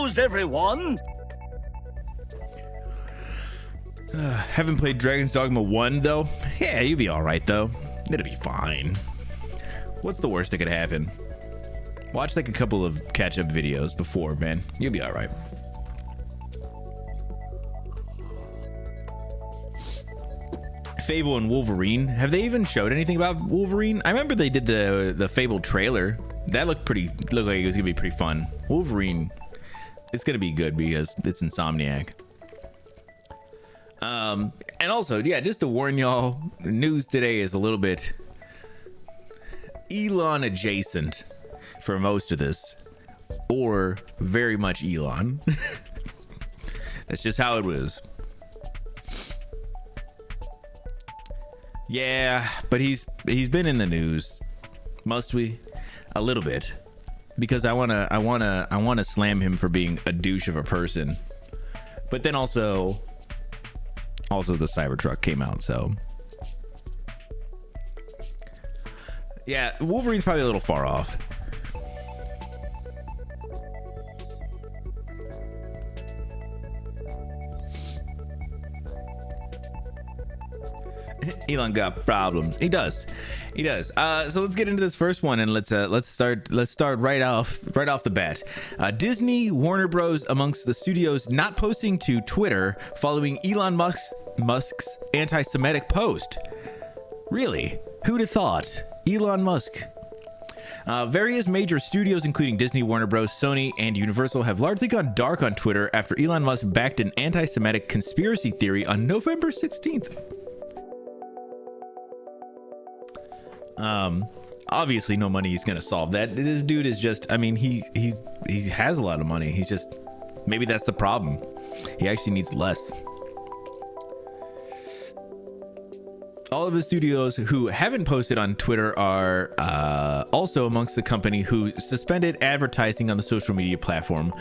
How's everyone? Haven't played Dragon's Dogma 1 though. Yeah, you'll be alright though. It'll be fine. What's the worst that could happen? Watch like a couple of catch-up videos before, man. You'll be alright. Fable and Wolverine. Have they even showed anything about Wolverine? I remember they did the Fable trailer. That looked like it was gonna be pretty fun. Wolverine, it's gonna be good because it's Insomniac. And also, yeah, just to warn y'all, the news today is a little bit Elon adjacent for most of this, or very much Elon. That's just how it was. Yeah, but he's been in the news. Must we? A little bit, because I wanna slam him for being a douche of a person, but then also the Cybertruck came out, so yeah, Wolverine's probably a little far off. Elon got problems. He does. So let's get into this first one, and let's start right off the bat. Disney, Warner Bros. Amongst the studios not posting to Twitter following Elon Musk's anti-Semitic post. Really? Who'd have thought? Elon Musk. Various major studios, including Disney, Warner Bros., Sony, and Universal, have largely gone dark on Twitter after Elon Musk backed an anti-Semitic conspiracy theory on November 16th. Obviously no money is gonna solve that. This dude is just, I mean, he has a lot of money. He's just, maybe that's the problem. He actually needs less. All of the studios who haven't posted on Twitter are also amongst the company who suspended advertising on the social media platform,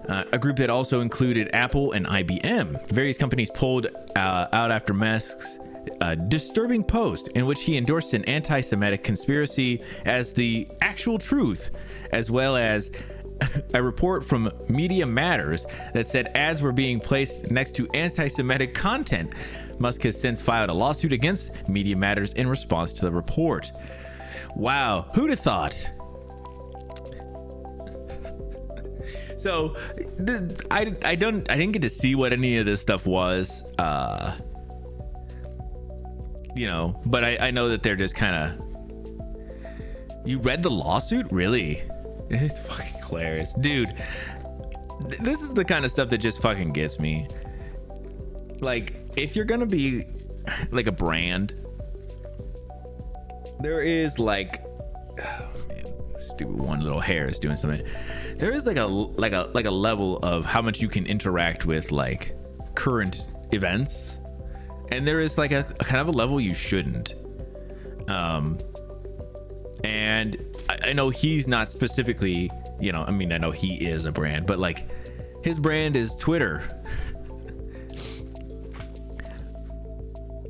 a group that also included Apple and IBM. Various companies pulled out after Musk's disturbing post in which he endorsed an anti-Semitic conspiracy as the actual truth, as well as a report from Media Matters that said ads were being placed next to anti-Semitic content. Musk has since filed a lawsuit against Media Matters in response to the report. Wow, who'd have thought? So I didn't get to see what any of this stuff was, but I know that they're just kind of. You read the lawsuit? Really? It's fucking hilarious, dude. This is the kind of stuff that just fucking gets me. Like, if you're gonna be like a brand, there is like, oh man, stupid one little hair is doing something. There is like a level of how much you can interact with like current events, and there is like a kind of a level you shouldn't. And I know he's not specifically, I mean, I know he is a brand, but like his brand is Twitter.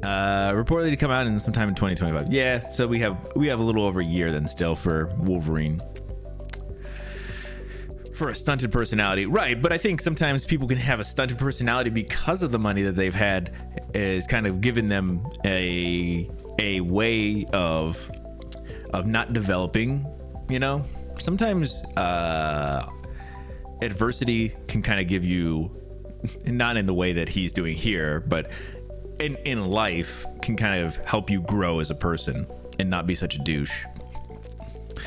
Reportedly to come out in sometime in 2025. Yeah, so we have a little over a year then still for Wolverine. For a stunted personality, right? But I think sometimes people can have a stunted personality because of the money that they've had, is kind of given them a way of not developing. Sometimes adversity can kind of give you, not in the way that he's doing here, but in life can kind of help you grow as a person and not be such a douche.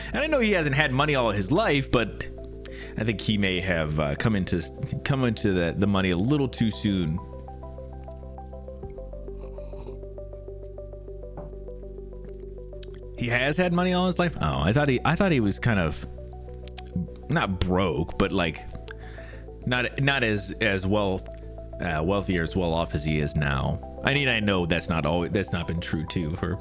And I know he hasn't had money all of his life, but I think he may have come into the money a little too soon. He has had money all his life. Oh, I thought he was kind of not broke, but like not as wealthy or as well off as he is now. I mean, I know that's not been true too. For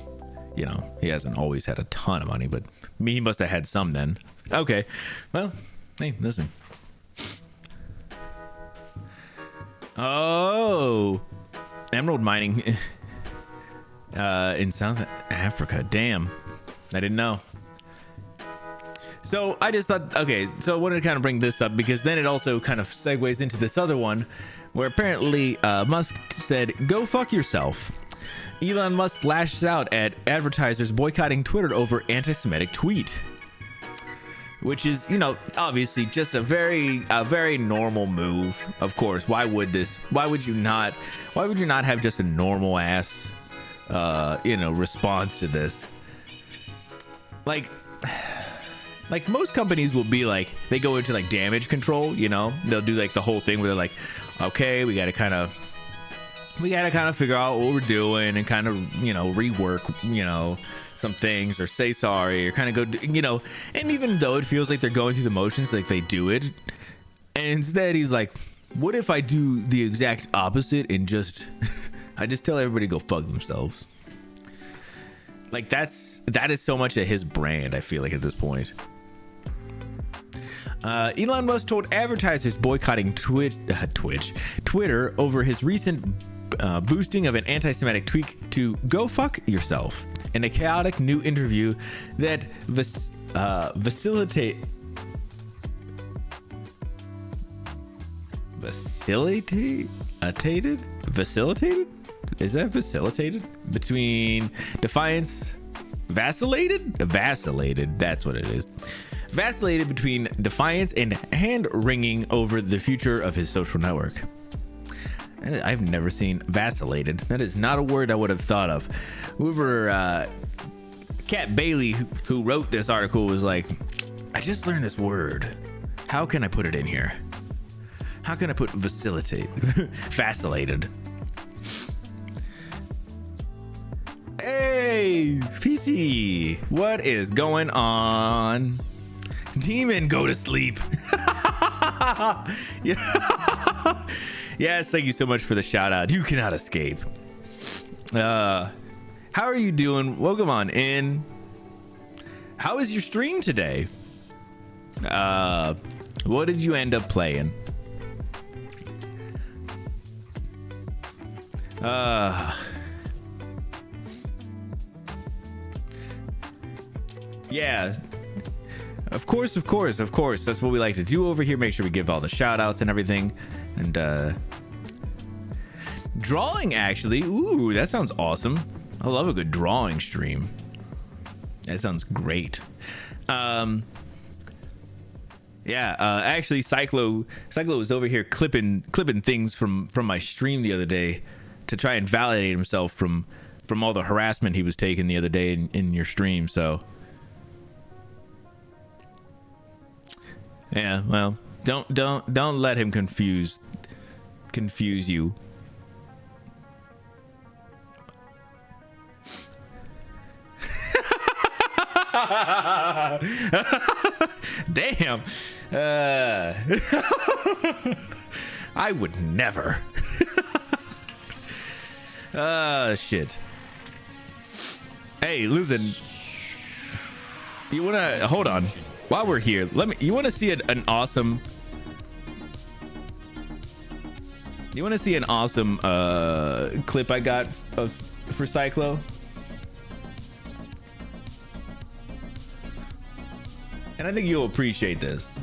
he hasn't always had a ton of money, but he must have had some then. Okay, well, hey, listen. Oh, emerald mining in South Africa. Damn, I didn't know. So I just thought, okay, so I wanted to kind of bring this up because then it also kind of segues into this other one where apparently Musk said, go fuck yourself. Elon Musk lashes out at advertisers boycotting Twitter over anti-Semitic tweet, which is, you know, obviously just a very normal move. Of course, why would you not have just a normal ass response to this? Like most companies will be like, they go into like damage control, you know, they'll do like the whole thing where they're like, okay, we gotta kind of figure out what we're doing and kind of, you know, rework, you know, some things, or say sorry, or kind of go, you know. And even though it feels like they're going through the motions, like they do it, and instead he's like, what if I do the exact opposite and just I just tell everybody to go fuck themselves? Like that is so much of his brand, I feel like, at this point. Elon Musk told advertisers boycotting Twitter over his recent boosting of an anti-Semitic tweet to go fuck yourself in a chaotic new interview that facilitated? Is that facilitated? Between Defiance, vacillated, that's what it is. Vacillated between defiance and hand-wringing over the future of his social network. I've never seen vacillated. That is not a word I would have thought of. Whoever, Kat Bailey, who wrote this article, was like, I just learned this word. How can I put it in here? How can I put vacillated? Hey, PC, what is going on? Demon, go to sleep. Yeah. Yes, thank you so much for the shout out. You cannot escape. How are you doing? Welcome on in. How is your stream today? What did you end up playing? Yeah. Of course. That's what we like to do over here. Make sure we give all the shout outs and everything. And drawing, actually. Ooh, that sounds awesome. I love a good drawing stream. That sounds great. Yeah, actually Cyclo was over here clipping things from my stream the other day to try and validate himself from all the harassment he was taking the other day in your stream. So yeah, well, don't let him confuse you. Damn. I would never. Shit. Hey, listen. You wanna hold on? While we're here, you want to see an awesome clip I got for Cyclo? And I think you'll appreciate this.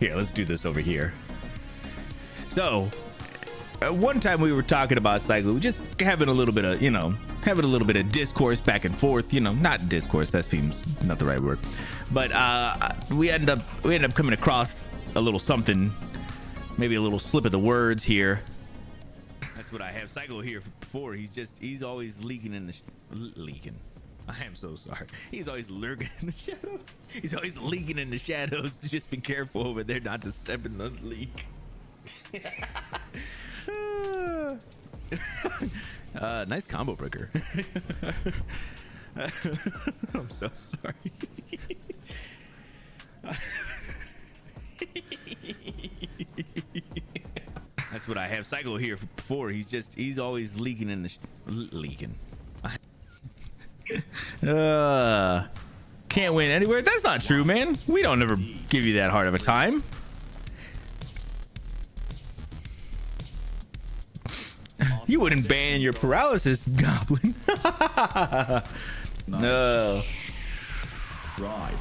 Here, let's do this over here. So, one time we were talking about Cyclo, just having a little bit of, discourse back and forth, not discourse, that seems not the right word, but we end up coming across a little something, maybe a little slip of the words here. That's what I have Cyclo here for. He's always leaking I am so sorry. He's always lurking in the shadows. He's always leaking in the shadows. Just be careful over there not to step in the leak. Nice combo breaker. I'm so sorry. That's what I have Cyclo here for. He's always leaking in the leaking. can't win anywhere. That's not true, man. We don't ever give you that hard of a time. You wouldn't ban your paralysis, Goblin. No. Ride.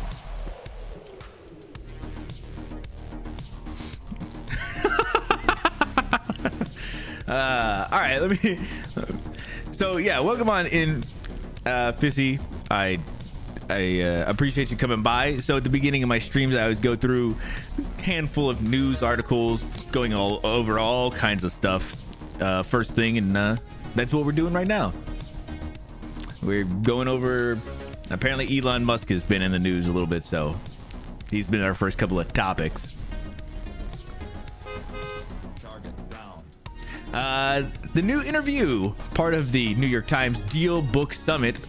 All right, let me. So yeah, welcome on in, Fizzy. I appreciate you coming by. So at the beginning of my streams, I always go through a handful of news articles, going all over all kinds of stuff. First thing, and that's what we're doing right now. We're going over. Apparently, Elon Musk has been in the news a little bit, so he's been our first couple of topics. The new interview, part of the New York Times Deal Book Summit,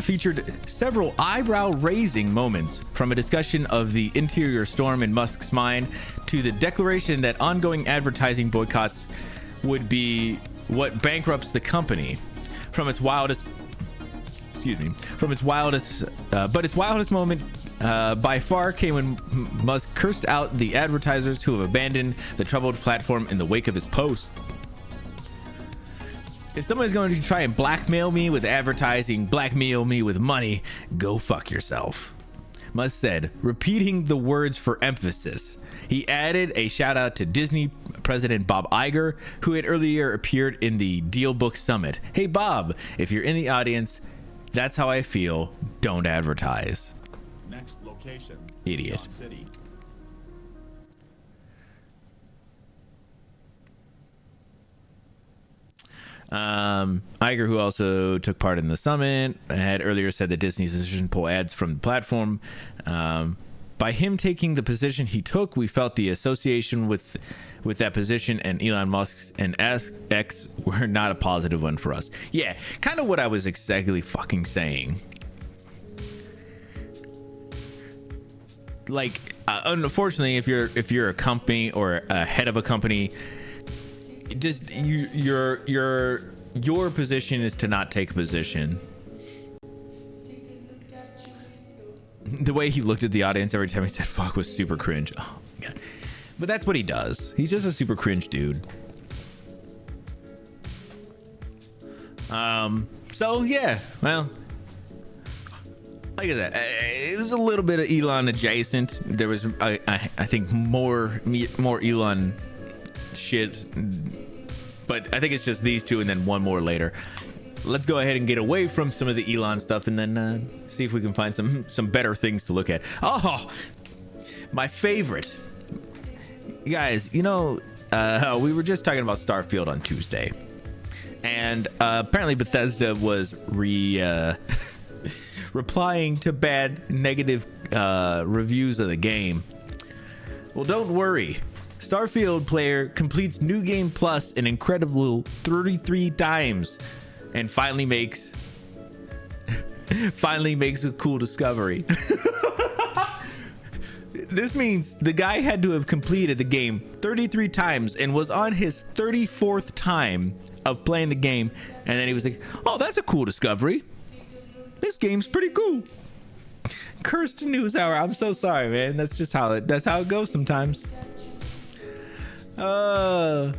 featured several eyebrow-raising moments, from a discussion of the interior storm in Musk's mind to the declaration that ongoing advertising boycotts would be what bankrupts the company. But its wildest moment by far came when Musk cursed out the advertisers who have abandoned the troubled platform in the wake of his post. If someone is going to try and blackmail me with advertising, blackmail me with money, go fuck yourself, Musk said, repeating the words for emphasis. He added a shout out to Disney President Bob Iger, who had earlier appeared in the Deal Book Summit. Hey Bob, if you're in the audience, that's how I feel. Don't advertise. Next location. Idiot. Neon City. Iger, who also took part in the summit, had earlier said that Disney's decision to pull ads from the platform. By him taking the position he took, we felt the association with that position and Elon Musk's and X were not a positive one for us. Yeah, kind of what I was exactly fucking saying. Like, unfortunately, if you're a company or a head of a company, just your position is to not take a position. The way he looked at the audience every time he said fuck was super cringe. Oh my god. But that's what he does. He's just a super cringe dude. So yeah, well, like I said, it was a little bit of Elon adjacent. There was I think more Elon shit, but I think it's just these two and then one more later. Let's go ahead and get away from some of the Elon stuff and then see if we can find some better things to look at. Oh, my favorite. You guys, you know, we were just talking about Starfield on Tuesday, and apparently Bethesda was replying to bad negative reviews of the game. Well, don't worry. Starfield player completes New Game Plus an incredible 33 times and finally makes a cool discovery. This means the guy had to have completed the game 33 times and was on his 34th time of playing the game, and then he was like, oh, that's a cool discovery. This game's pretty cool. Cursed News Hour. I'm so sorry, man. That's just how it goes sometimes. So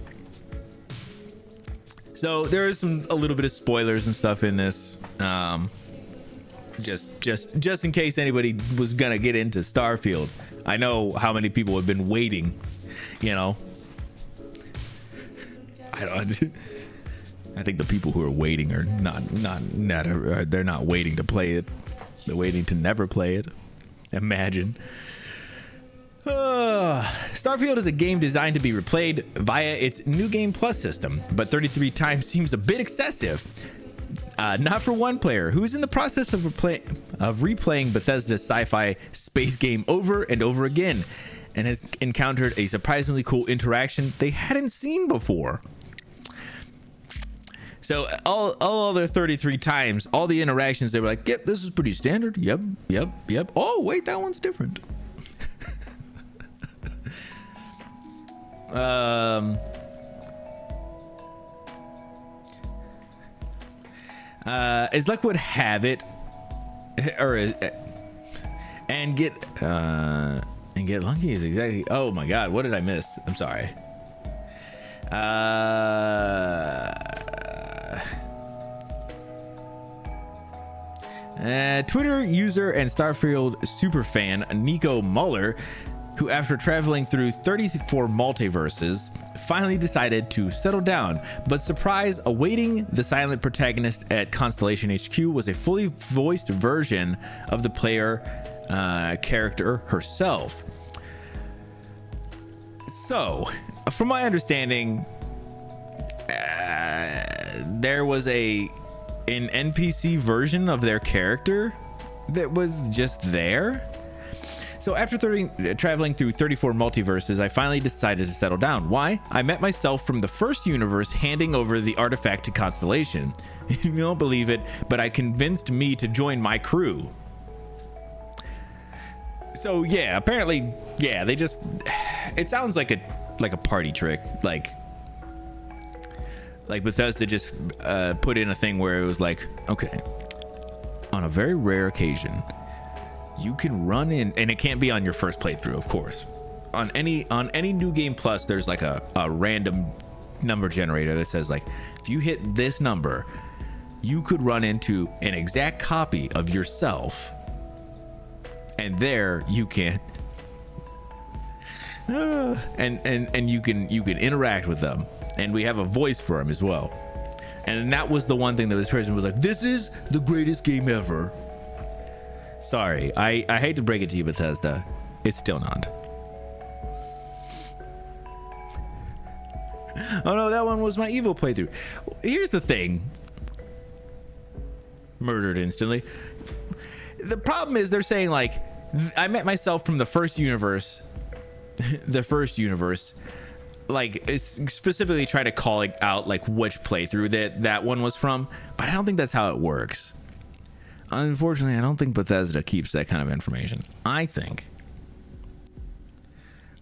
there is a little bit of spoilers and stuff in this. Just in case anybody was gonna get into Starfield. I know how many people have been waiting, you know. I think the people who are waiting are they're not waiting to play it. They're waiting to never play it. Imagine. Starfield is a game designed to be replayed via its New Game Plus system, but 33 times seems a bit excessive. Not for one player who is in the process of replaying Bethesda's sci-fi space game over and over again, and has encountered a surprisingly cool interaction they hadn't seen before. So all their 33 times, all the interactions, they were like, yep, this is pretty standard. Yep. Oh, wait, that one's different. As luck would have it, or And get lucky is exactly. Oh my god, what did I miss? I'm sorry. Twitter user and Starfield superfan Nico Muller, who after traveling through 34 multiverses finally decided to settle down, but surprise awaiting the silent protagonist at Constellation HQ was a fully voiced version of the player character herself. So from my understanding, there was an NPC version of their character that was just there. So after traveling through 34 multiverses, I finally decided to settle down. Why? I met myself from the first universe handing over the artifact to Constellation. You don't believe it, but I convinced me to join my crew. So yeah, apparently, yeah, they just, it sounds like a party trick, like Bethesda just put in a thing where it was like, okay, on a very rare occasion, you can run in, and it can't be on your first playthrough, of course. On any new game plus, there's like a random number generator that says like, if you hit this number, you could run into an exact copy of yourself, and there you can and you can interact with them, and we have a voice for them as well. And that was the one thing that this person was like, this is the greatest game ever. Sorry, I hate to break it to you, Bethesda, it's still not. Oh no, that one was my evil playthrough. Here's the thing. Murdered instantly. The problem is they're saying like, I met myself from the first universe. The first universe. Like, it's specifically trying to call it out like which playthrough that one was from. But I don't think that's how it works. Unfortunately, I don't think Bethesda keeps that kind of information. I think.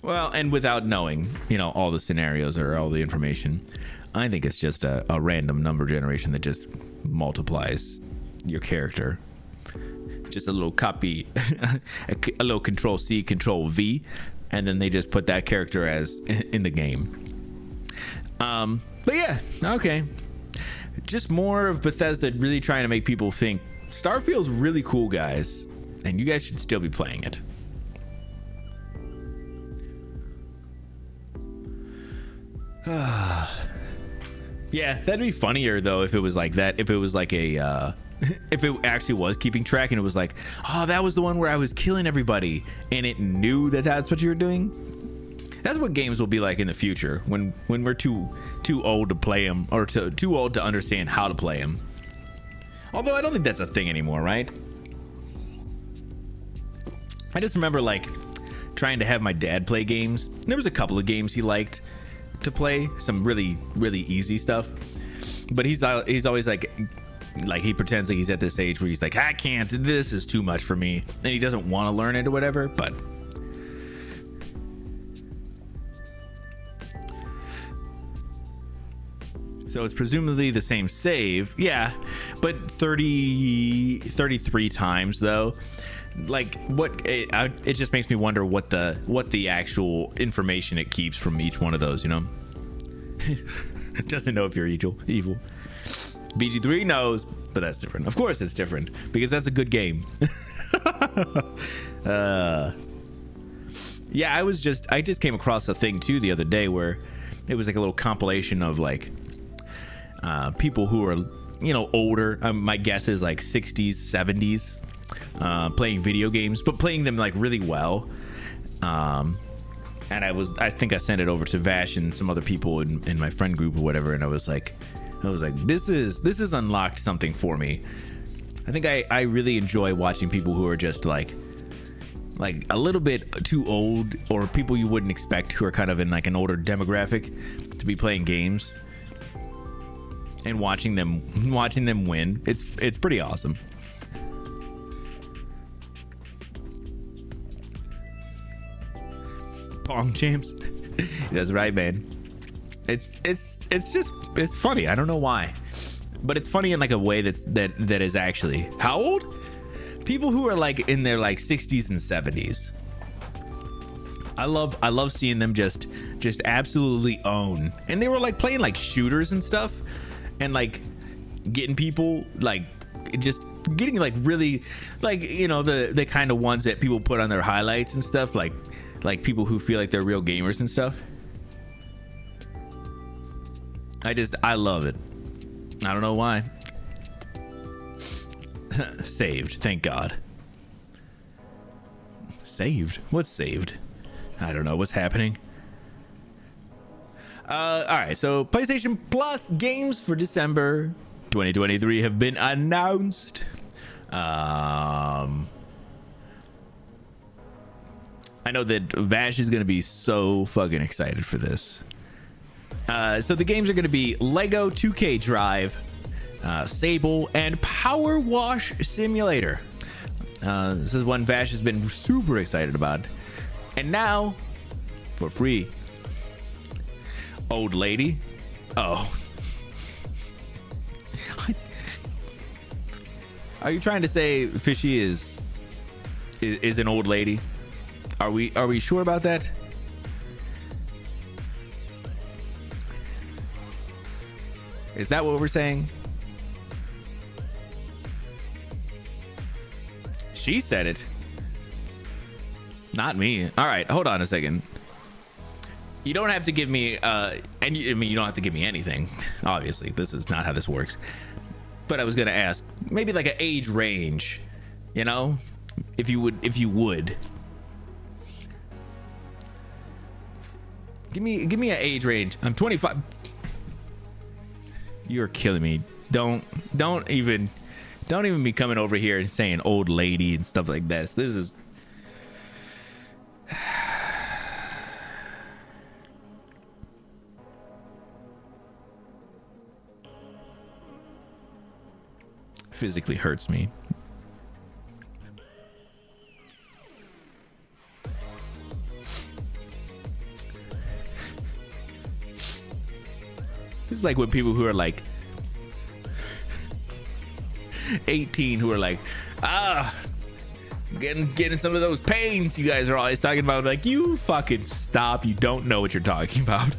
Well, and without knowing, you know, all the scenarios or all the information, I think it's just a random number generation that just multiplies your character. Just a little copy, a little Control C, Control V, and then they just put that character as in the game. But yeah, okay. Just more of Bethesda really trying to make people think Starfield's really cool, guys, and you guys should still be playing it. Yeah, that'd be funnier though if it was like that. If it was like a if it actually was keeping track and it was like, oh, that was the one where I was killing everybody and it knew that that's what you were doing. That's what games will be like in the future when we're too old to play them, or too old to understand how to play them. Although I don't think that's a thing anymore, right? I just remember like trying to have my dad play games. There was a couple of games he liked to play, some really easy stuff, but he's always like he pretends like he's at this age where he's like, I can't, this is too much for me, and he doesn't want to learn it or whatever. But so it's presumably the same save, yeah, but 33 times though. Like what it just makes me wonder what the actual information it keeps from each one of those, you know. It doesn't know if you're evil. BG3 knows, but that's different. Of course it's different because that's a good game. Yeah, I just came across a thing too the other day where it was like a little compilation of like people who are, you know, older. My guess is like 60s, 70s. Playing video games, but playing them like really well. And I think I sent it over to Vash and some other people in my friend group or whatever, and I was like, this is unlocked something for me. I think I really enjoy watching people who are just like a little bit too old, or people you wouldn't expect who are kind of in like an older demographic to be playing games, and watching them win. It's pretty awesome. Pong champs. That's right, man. It's funny. I don't know why, but it's funny in like a way that is actually. How old? people who are like in their like 60s and 70s. I love seeing them just absolutely own. And they were like playing like shooters and stuff, and like getting people like just getting like really like, you know, the kind of ones that people put on their highlights and stuff, like people who feel like they're real gamers and stuff. I love it. I don't know why. Saved, thank God. Saved? What's saved? I don't know what's happening. All right, so PlayStation Plus games for December 2023 have been announced. I know that Vash is going to be so fucking excited for this. So the games are going to be Lego 2K Drive, Sable, and Power Wash Simulator. This is one Vash has been super excited about. And now, for free, Old Lady. Oh. Are you trying to say Fishy is an old lady? Are we sure about that? Is that what we're saying? She said it. Not me. All right, hold on a second. You don't have to give me I mean, you don't have to give me anything. Obviously, this is not how this works. But I was gonna ask, maybe like an age range, you know, if you would. Give me an age range. I'm 25. You're killing me. Don't even be coming over here and saying old lady and stuff like that. This is physically hurts me. It's like when people who are like 18 who are like, getting some of those pains you guys are always talking about. Like, you fucking stop. You don't know what you're talking about.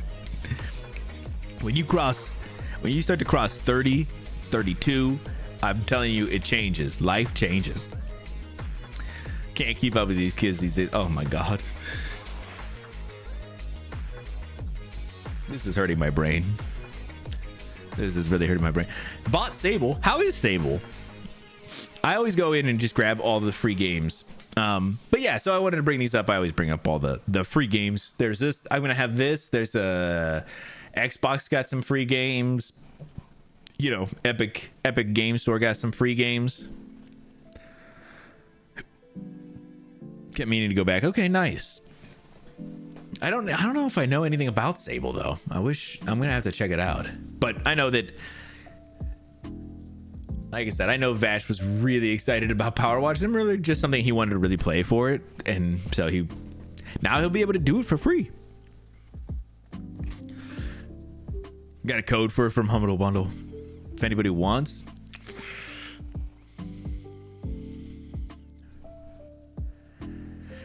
When you start to cross 30, 32, I'm telling you, it changes. Life changes. Can't keep up with these kids these days. Oh my God. This is hurting my brain. This is really hurting my brain. Bought Sable. How is Sable? I always go in and just grab all the free games. But yeah, so I wanted to bring these up. I always bring up all the free games. There's this. I'm going to have this. There's a Xbox got some free games. You know, Epic Game Store got some free games. Kept meaning to go back. Okay, nice. I don't know if I know anything about Sable though. I'm gonna have to check it out. But I know that, like I said, I know Vash was really excited about Power Watch. It's really just something he wanted to really play for it, and so now he'll be able to do it for free. Got a code for it from Humble Bundle. If anybody wants.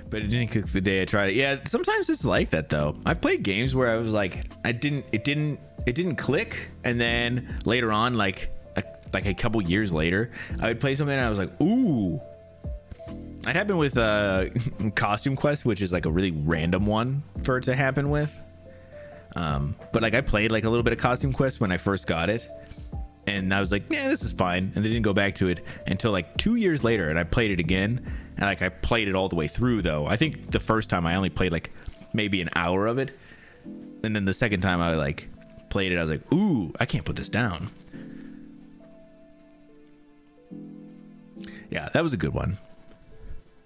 But it didn't cook the day I tried it. Yeah, sometimes it's like that though. I've played games where I was like, it didn't click, and then later on, like a couple years later, I would play something and I was like, ooh. It happened with Costume Quest, which is like a really random one for it to happen with. But like I played like a little bit of Costume Quest when I first got it, and I was like, yeah, this is fine, and I didn't go back to it until like 2 years later, and I played it again. And like I played it all the way through though. I think the first time I only played like maybe an hour of it. And then the second time I like played it, I was like, ooh, I can't put this down. Yeah, that was a good one.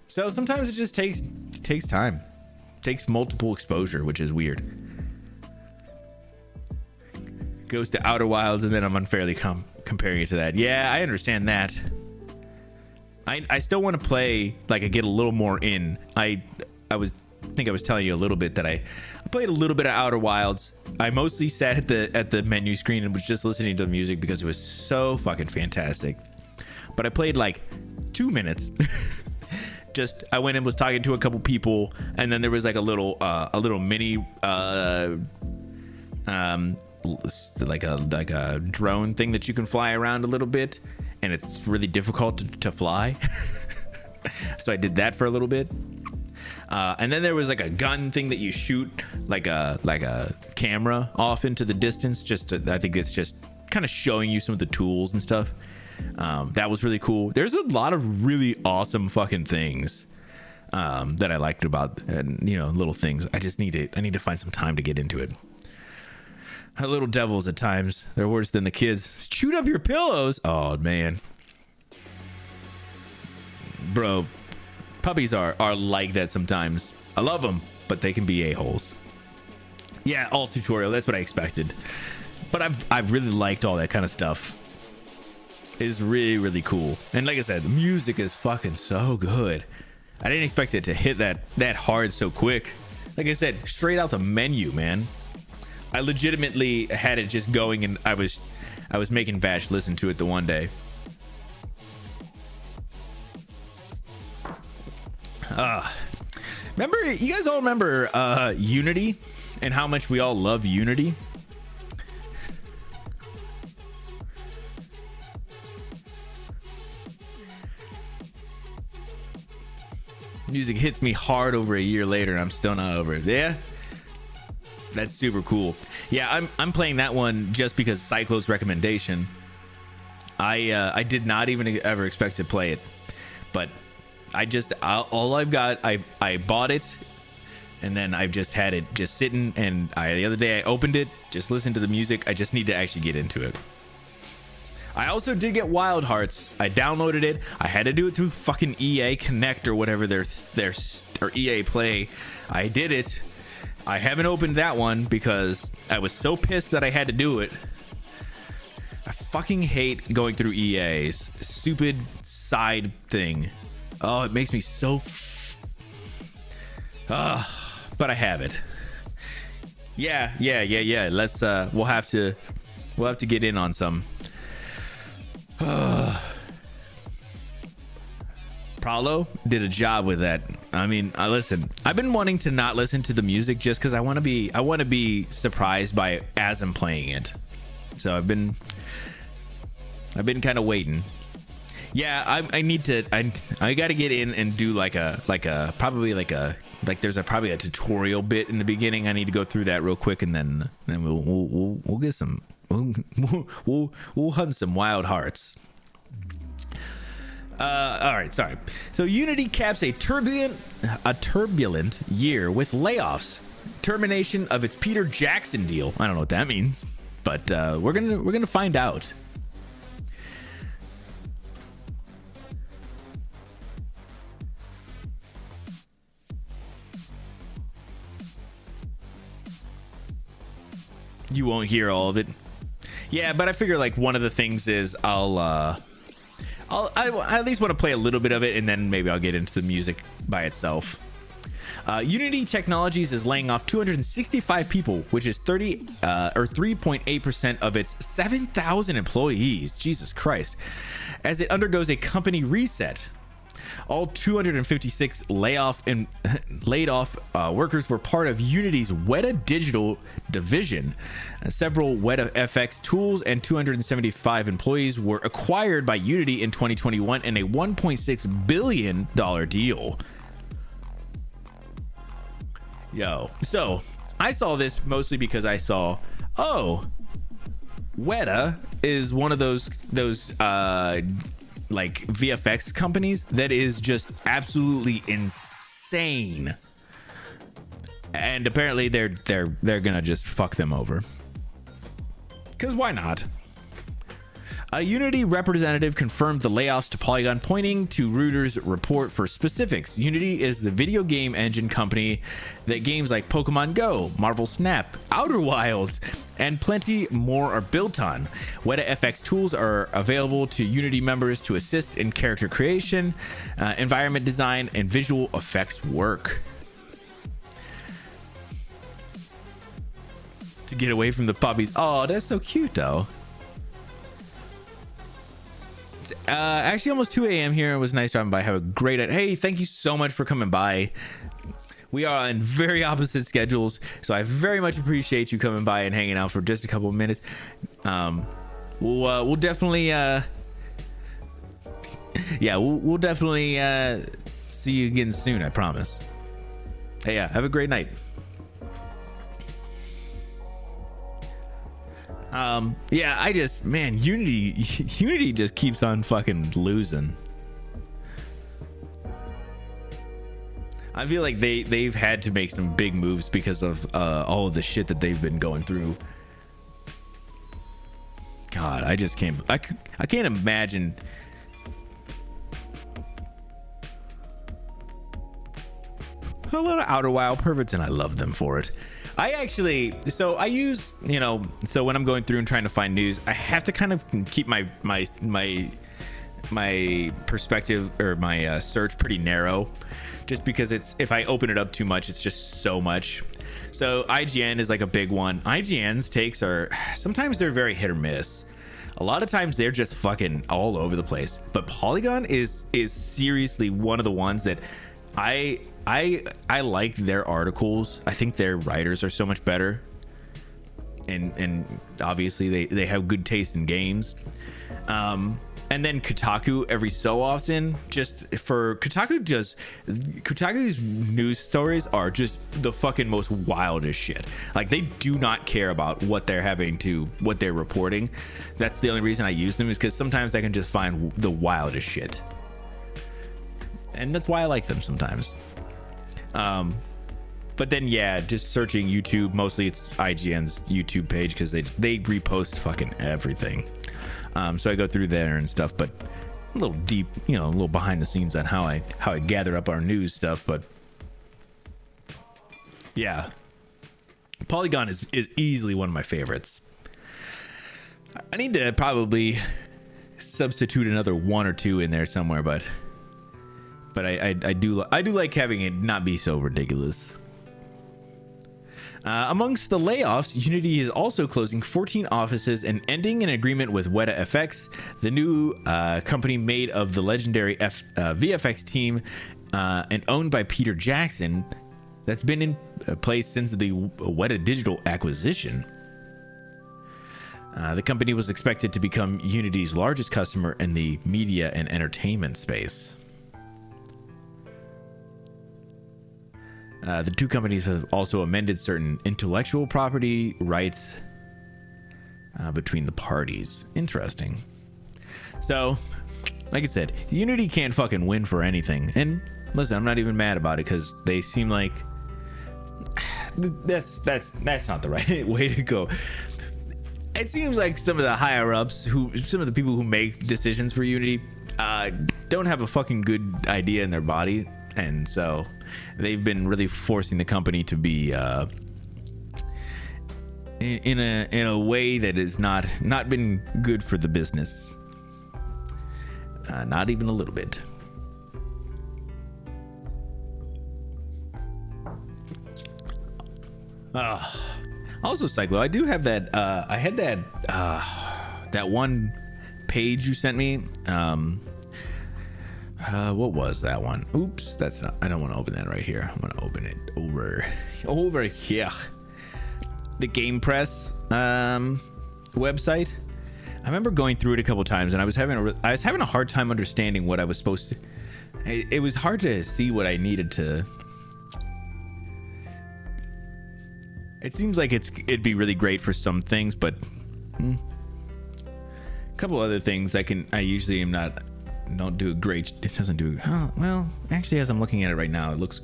So sometimes it just takes time. It takes multiple exposure, which is weird. Goes to Outer Wilds, and then I'm unfairly comparing it to that. Yeah, I understand that. I still want to play, like, I get a little more in. I think I was telling you a little bit that I played a little bit of Outer Wilds. I mostly sat at the menu screen and was just listening to the music because it was so fucking fantastic. But I played like 2 minutes. Just I went and was talking to a couple people, and then there was like a little mini like a drone thing that you can fly around a little bit, and it's really difficult to fly. So I did that for a little bit. And then there was like a gun thing that you shoot like a camera off into the distance. I think it's just kind of showing you some of the tools and stuff. That was really cool. There's a lot of really awesome fucking things that I liked about, and little things. I need to find some time to get into it. Our little devils at times, they're worse than the kids. Shoot up your pillows. Oh man, bro. Puppies are like that sometimes. I love them, but they can be a-holes. Yeah, all tutorial. That's what I expected. But I've really liked all that kind of stuff. It's really, really cool. And like I said, the music is fucking so good. I didn't expect it to hit that hard so quick. Like I said, straight out the menu, man. I legitimately had it just going, and I was making Vash listen to it the one day. Remember, you guys all remember Unity and how much we all love Unity? Music hits me hard over a year later, and I'm still not over it. Yeah, that's super cool. Yeah, I'm playing that one just because Cyclo's recommendation. I did not even ever expect to play it, but all I've got, I bought it, and then I've just had it just sitting, and the other day I opened it, just listened to the music. I just need to actually get into it. I also did get Wild Hearts. I downloaded it. I had to do it through fucking EA Connect or whatever or EA Play. I did it. I haven't opened that one because I was so pissed that I had to do it. I fucking hate going through EA's stupid side thing. Oh, it makes me so but I have it. Yeah. Let's we'll have to get in on some. Pralo did a job with that. I mean, listen, I've been wanting to not listen to the music just because I want to be surprised by it as I'm playing it. So I've been kind of waiting. Yeah, I got to get in and do probably there's a tutorial bit in the beginning. I need to go through that real quick, and then we'll get some we'll hunt some Wild Hearts. All right, sorry. So Unity caps a turbulent year with layoffs, termination of its Peter Jackson deal. I don't know what that means, but we're gonna find out. You won't hear all of it. Yeah, but I figure like one of the things is I at least want to play a little bit of it, and then maybe I'll get into the music by itself. Unity Technologies is laying off 265 people, which is 3.8% of its 7,000 employees. Jesus Christ. As it undergoes a company reset. All 256 laid off workers were part of Unity's Weta Digital division. Several Weta FX tools and 275 employees were acquired by Unity in 2021 in a $1.6 billion deal. Yo, so I saw this mostly because I saw, Weta is one of those like VFX companies that is just absolutely insane, and apparently they're gonna just fuck them over, because why not? A Unity representative confirmed the layoffs to Polygon, pointing to Reuters' report for specifics. Unity is the video game engine company that games like Pokemon Go, Marvel Snap, Outer Wilds, and plenty more are built on. Weta FX tools are available to Unity members to assist in character creation, environment design, and visual effects work. To get away from the puppies. Oh, that's so cute though. Actually almost 2 a.m. here. It was nice driving by. Have a great night. Hey, thank you so much for coming by. We are on very opposite schedules, so I very much appreciate you coming by and hanging out for just a couple of minutes. We'll definitely we'll definitely see you again soon, I promise. Hey, yeah, have a great night. I just, man, Unity just keeps on fucking losing. I feel like they've had to make some big moves because of all of the shit that they've been going through. God, I just can't. I can't imagine. A lot of Outer Wild perverts, and I love them for it. I use, so when I'm going through and trying to find news, I have to kind of keep my perspective or my search pretty narrow, just because if I open it up too much, it's just so much. So IGN is like a big one. IGN's takes are sometimes they're very hit or miss. A lot of times they're just fucking all over the place. But Polygon is seriously one of the ones that I like their articles. I think their writers are so much better, and obviously they have good taste in games. And then Kotaku every so often, just for Kotaku's news stories are just the fucking most wildest shit. Like, they do not care about what they're reporting. That's the only reason I use them, is because sometimes I can just find the wildest shit, and that's why I like them sometimes. But then, yeah, just searching YouTube, mostly it's IGN's YouTube page, because they repost fucking everything. So I go through there and stuff, but a little deep, a little behind the scenes on how I gather up our news stuff. But yeah, Polygon is easily one of my favorites. I need to probably substitute another one or two in there somewhere, but I do like having it not be so ridiculous. Amongst the layoffs, Unity is also closing 14 offices and ending an agreement with Weta FX, the new company made of the legendary VFX team and owned by Peter Jackson, that's been in place since the Weta Digital acquisition. The company was expected to become Unity's largest customer in the media and entertainment space. The two companies have also amended certain intellectual property rights between the parties. Interesting. So, like I said, Unity can't fucking win for anything. And listen, I'm not even mad about it, because they seem like that's not the right way to go. It seems like some of the higher ups, some of the people who make decisions for Unity, don't have a fucking good idea in their body. And so they've been really forcing the company to be in a way that has not been good for the business. Not even a little bit. Also, Cyclo, I do have that. I had that one page you sent me. What was that one? Oops, that's not. I don't want to open that right here. I'm gonna open it over here. The Game Press website. I remember going through it a couple times, and I was having a hard time understanding what I was supposed to. It was hard to see what I needed to. It seems like it'd be really great for some things, but a couple other things I usually am not. Don't do a great. It doesn't do. Oh, well, actually, as I'm looking at it right now, it looks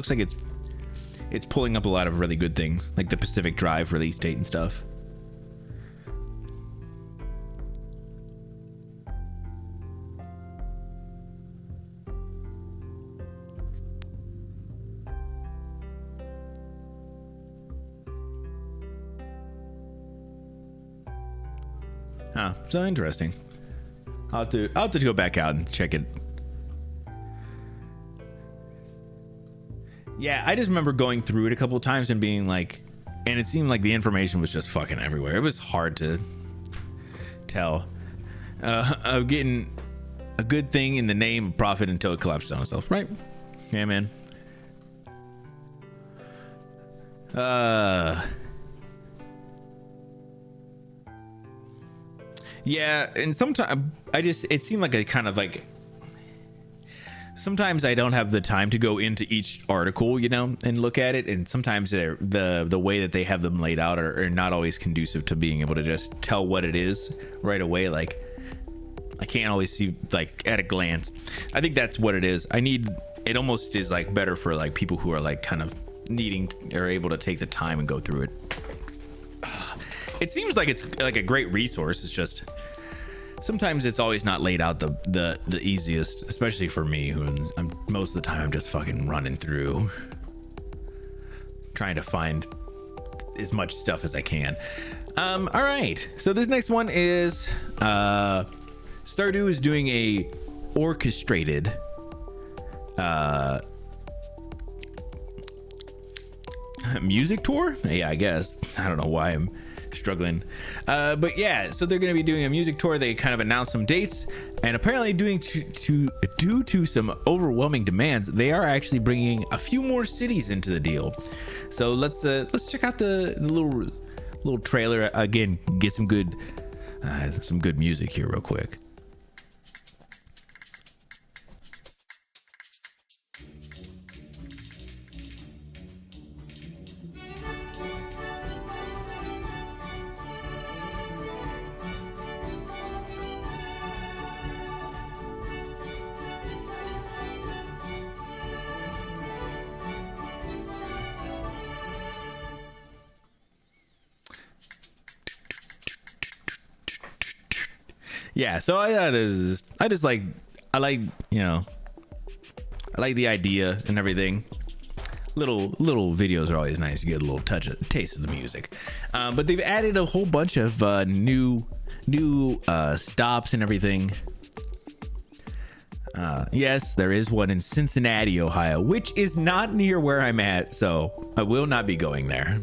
like it's pulling up a lot of really good things, like the Pacific Drive release date and stuff. Huh, so interesting. I'll have to go back out and check it. Yeah, I just remember going through it a couple of times and being like, and it seemed like the information was just fucking everywhere. It was hard to tell. Of getting a good thing in the name of profit until it collapses on itself, right? Yeah, man. Yeah, and sometimes it seemed like a kind of like, sometimes I don't have the time to go into each article, you know, and look at it, and sometimes the way that they have them laid out are not always conducive to being able to just tell what it is right away. Like, I can't always see like at a glance. I think that's what it is. It almost is like better for like people who are like kind of needing or able to take the time and go through it. It seems like it's like a great resource. It's just sometimes it's always not laid out the easiest, especially for me, who most of the time I'm just fucking running through trying to find as much stuff as I can. All right, so this next one is Stardew is doing a orchestrated music tour. Yeah, I guess. I don't know why I'm struggling, but yeah, so they're going to be doing a music tour. They kind of announced some dates, and apparently due to some overwhelming demands, they are actually bringing a few more cities into the deal. So let's check out the little trailer again. Get some good music here real quick. Yeah, so I like the idea and everything. Little videos are always nice. You get a little taste of the music, but they've added a whole bunch of new stops and everything. Yes, there is one in Cincinnati, Ohio, which is not near where I'm at, so I will not be going there.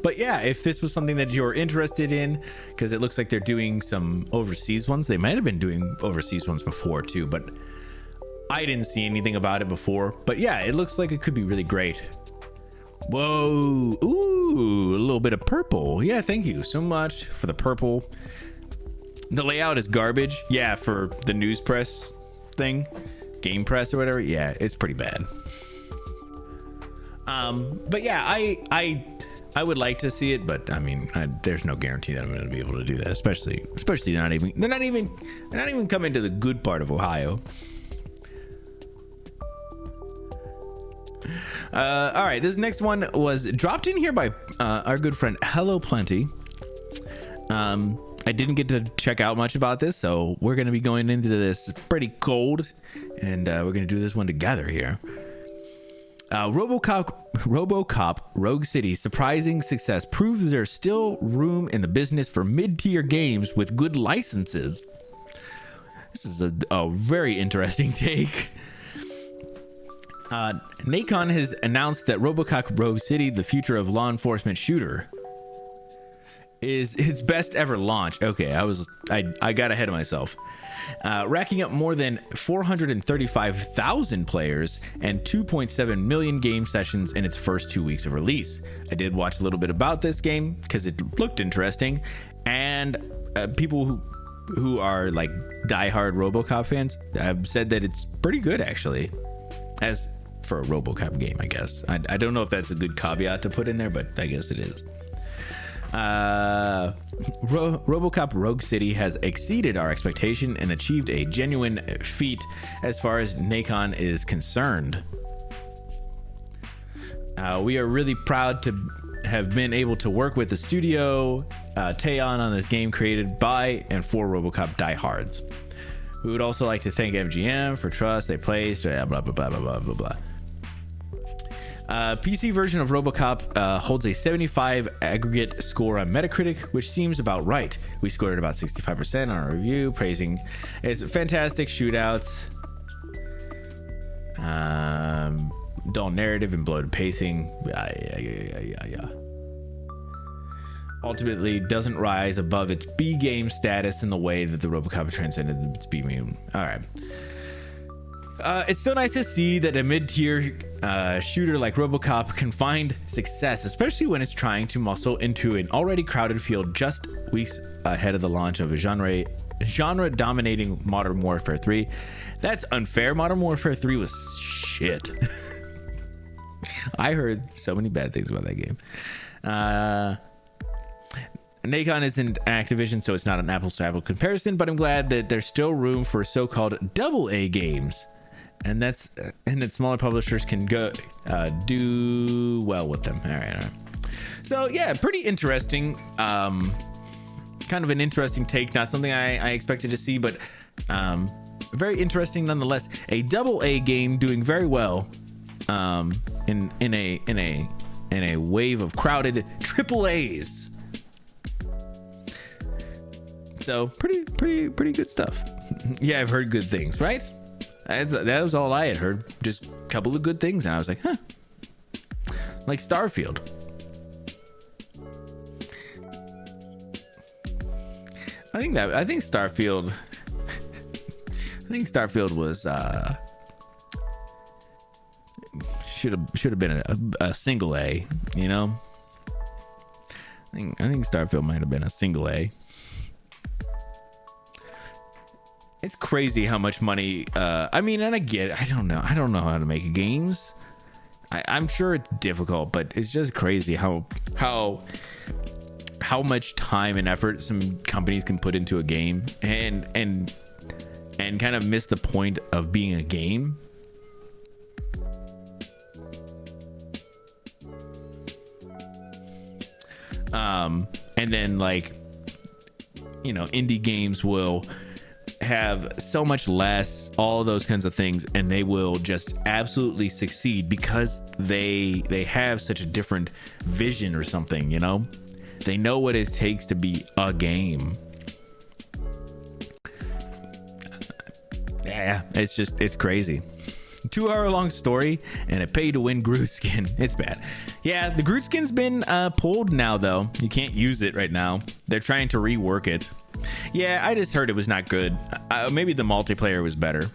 But yeah, if this was something that you're interested in, because it looks like they're doing some overseas ones. They might have been doing overseas ones before too, but I didn't see anything about it before. But yeah, it looks like it could be really great. Whoa, ooh, a little bit of purple. Yeah, thank you so much for the purple. The layout is garbage. Yeah, for the news press thing, game press or whatever. Yeah, it's pretty bad. But yeah, I would like to see it, but I mean, there's no guarantee that I'm going to be able to do that. Especially they're not even coming to the good part of Ohio. All right, this next one was dropped in here by our good friend Hello Plenty. I didn't get to check out much about this, so we're going to be going into this pretty cold, and we're going to do this one together here. RoboCop Rogue City surprising success proves there's still room in the business for mid-tier games with good licenses. This is a very interesting take. Nacon has announced that RoboCop Rogue City, the future of law enforcement shooter, is its best ever launch. Okay, I got ahead of myself. Racking up more than 435,000 players and 2.7 million game sessions in its first 2 weeks of release. I did watch a little bit about this game because it looked interesting, and people who are like diehard RoboCop fans have said that it's pretty good actually, as for a RoboCop game, I guess. I don't know if that's a good caveat to put in there, but I guess it is. RoboCop Rogue City has exceeded our expectation and achieved a genuine feat as far as Nacon is concerned. We are really proud to have been able to work with the studio Teon on this game created by and for RoboCop diehards. We would also like to thank MGM for trust they placed, blah blah blah blah blah blah blah. PC version of RoboCop holds a 75 aggregate score on Metacritic, which seems about right. We scored about 65% on our review, praising its fantastic shootouts, dull narrative and bloated pacing. Yeah. ultimately doesn't rise above its B game status in the way that the RoboCop transcended its B game. All right. It's still nice to see that a mid-tier shooter like RoboCop can find success, especially when it's trying to muscle into an already crowded field just weeks ahead of the launch of a genre-dominating Modern Warfare 3. That's unfair. Modern Warfare 3 was shit. I heard so many bad things about that game. Nacon isn't Activision, so it's not an apples-to-apples comparison, but I'm glad that there's still room for so-called double-A games, and that smaller publishers can go do well with them. All right. So yeah, pretty interesting. Kind of an interesting take. Not something I expected to see, but very interesting nonetheless. A double-A game doing very well in a wave of crowded triple A's. So pretty good stuff. Yeah, I've heard good things, right? That was all I had heard. Just a couple of good things, and I was like, huh. Like Starfield. I think Starfield. I think Starfield was should have been a single A. You know. I think Starfield might have been a single A. It's crazy how much money. I mean, and I get it. I don't know how to make games. I'm sure it's difficult, but it's just crazy how much time and effort some companies can put into a game and kind of miss the point of being a game. And then, like, you know, indie games will have so much less, all those kinds of things, and they will just absolutely succeed because they have such a different vision or something, you know. They know what it takes to be a game. Yeah, it's crazy. 2-hour long story and a pay to win Groot skin. It's bad. Yeah, the Groot skin's been pulled now, though. You can't use it right now. They're trying to rework it. Yeah, I just heard it was not good. Maybe the multiplayer was better.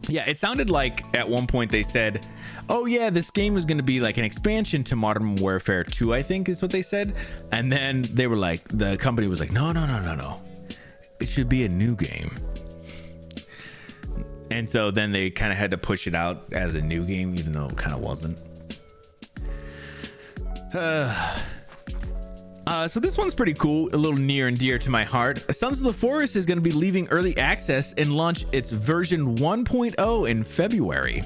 Yeah, it sounded like at one point they said, oh yeah, this game was going to be like an expansion to Modern Warfare 2, I think is what they said. And then they were like, the company was like, no. It should be a new game. And so then they kind of had to push it out as a new game, even though it kind of wasn't. So this one's pretty cool, a little near and dear to my heart. Sons of the Forest is going to be leaving early access and launch its version 1.0 in February.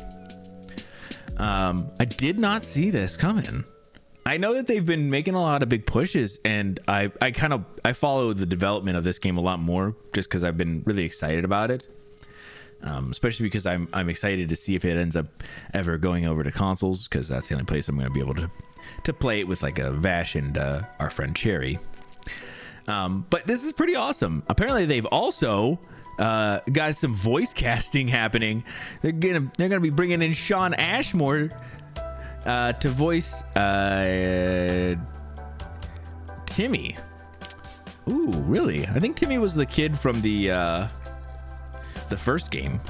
I did not see this coming. I know that they've been making a lot of big pushes, and I follow the development of this game a lot more just because I've been really excited about it. Especially because I'm excited to see if it ends up ever going over to consoles, because that's the only place I'm going to be able to play it with, like a Vash and our friend Cherry. But this is pretty awesome. Apparently they've also got some voice casting happening. They're gonna be bringing in Sean Ashmore to voice Timmy. Ooh, really? I think Timmy was the kid from the first game.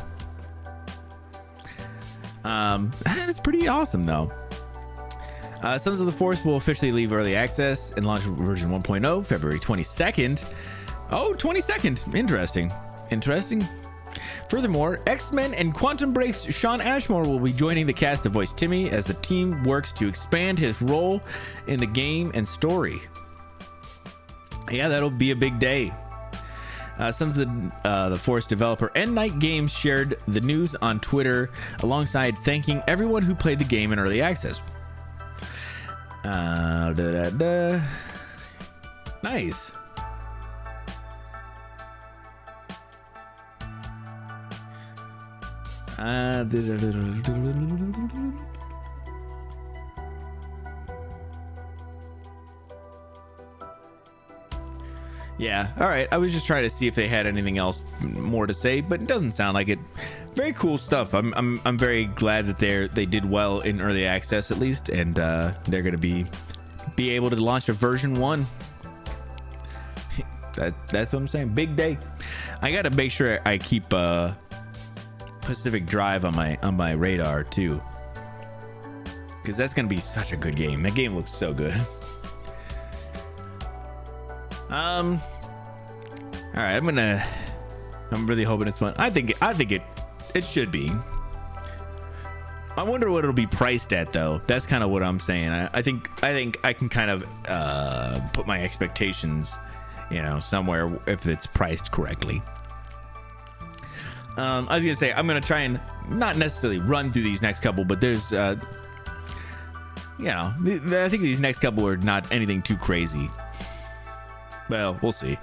That is pretty awesome, though. Sons of the Forest will officially leave early access and launch version 1.0 February 22nd. Oh, 22nd. Interesting. Furthermore, X-Men and Quantum Break's Sean Ashmore will be joining the cast to voice Timmy as the team works to expand his role in the game and story. Yeah, that'll be a big day. Sons of the Forest developer Endnight Games shared the news on Twitter alongside thanking everyone who played the game in early access. Nice. Yeah. All right. I was just trying to see if they had anything else more to say, but it doesn't sound like it. Very cool stuff. I'm very glad that they did well in early access at least, and they're gonna be able to launch a version 1. That's what I'm saying. Big day. I gotta make sure I keep Pacific Drive on my radar too, because that's gonna be such a good game. That game looks so good. All right. I'm really hoping it's fun. I think it should be. I wonder what it'll be priced at though. That's kind of what I'm saying. I think I can kind of put my expectations, somewhere if it's priced correctly. I was gonna say I'm gonna try and not necessarily run through these next couple, but there's I think these next couple are not anything too crazy. Well, we'll see.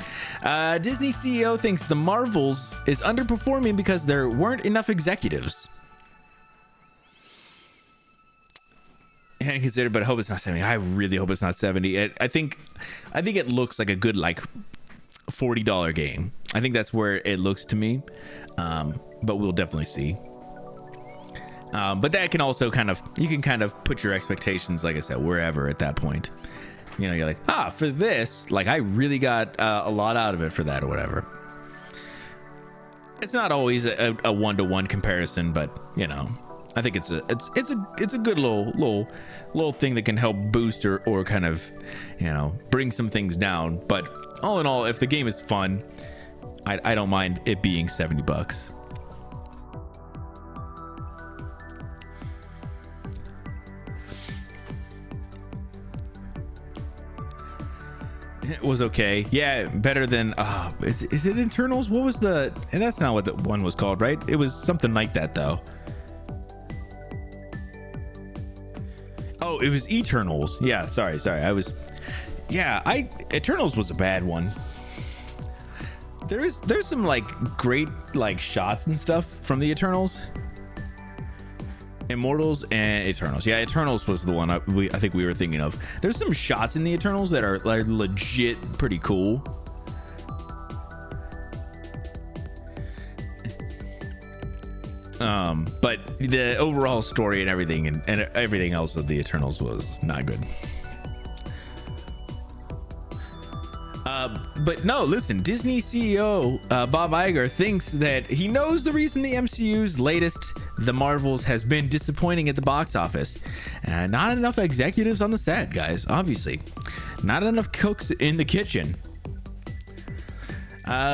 Disney CEO thinks The Marvels is underperforming because there weren't enough executives. And consider, but I hope it's not 70. I really hope it's not 70. I think it looks like a good $40 game. I think that's where it looks to me. But we'll definitely see. But that can also you can put your expectations, like I said, wherever at that point. You're like, for this, I really got a lot out of it for that or whatever. It's not always a one-to-one comparison, but I think it's a good little thing that can help boost or kind of bring some things down. But all in all, if the game is fun, I don't mind it being $70. It was okay. Yeah, better than is it Internals? What was and that's not what the one was called, right? It was something like that though. Oh, it was Eternals. Yeah, sorry. Eternals was a bad one. There's some great shots and stuff from the Eternals. Immortals and Eternals. Yeah, Eternals was the one I think we were thinking of. There's some shots in the Eternals that are legit pretty cool. But the overall story and everything and everything else of the Eternals was not good. But no, listen, Disney CEO Bob Iger thinks that he knows the reason the MCU's latest The Marvels has been disappointing at the box office. Not enough executives on the set, guys, obviously. Not enough cooks in the kitchen.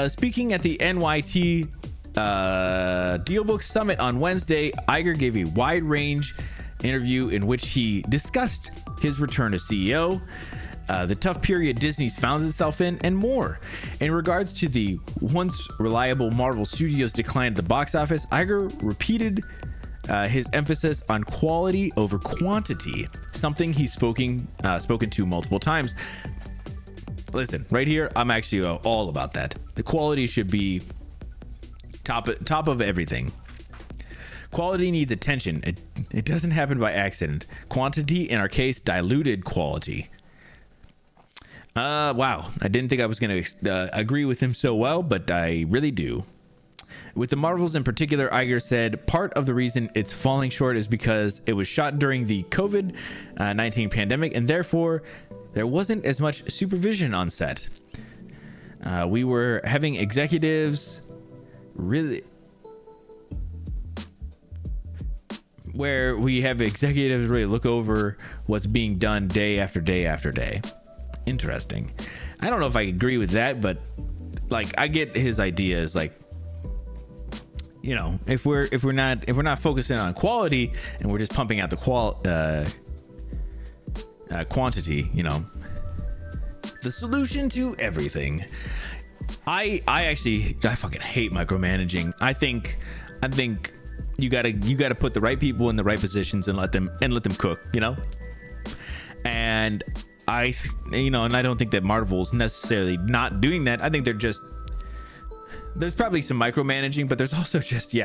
Speaking at the NYT Dealbook Summit on Wednesday, Iger gave a wide range interview in which he discussed his return as CEO, the tough period Disney's found itself in, and more. In regards to the once reliable Marvel Studios decline at the box office, Iger repeated his emphasis on quality over quantity, something he's spoken to multiple times. Listen, right here, I'm actually all about that. The quality should be top of everything. Quality needs attention. It doesn't happen by accident. Quantity, in our case, diluted quality. Wow. I didn't think I was going to agree with him so well, but I really do. With the Marvels in particular, Iger said part of the reason it's falling short is because it was shot during the COVID-19 pandemic, and therefore there wasn't as much supervision on set. We were having executives really look over what's being done day after day after day. Interesting. I don't know if I agree with that, but I get his ideas. If we're not focusing on quality and we're just pumping out the quantity, the solution to everything. I fucking hate micromanaging. I think you gotta put the right people in the right positions and let them cook, and I don't think that Marvel's necessarily not doing that. I think there's probably some micromanaging, but there's also just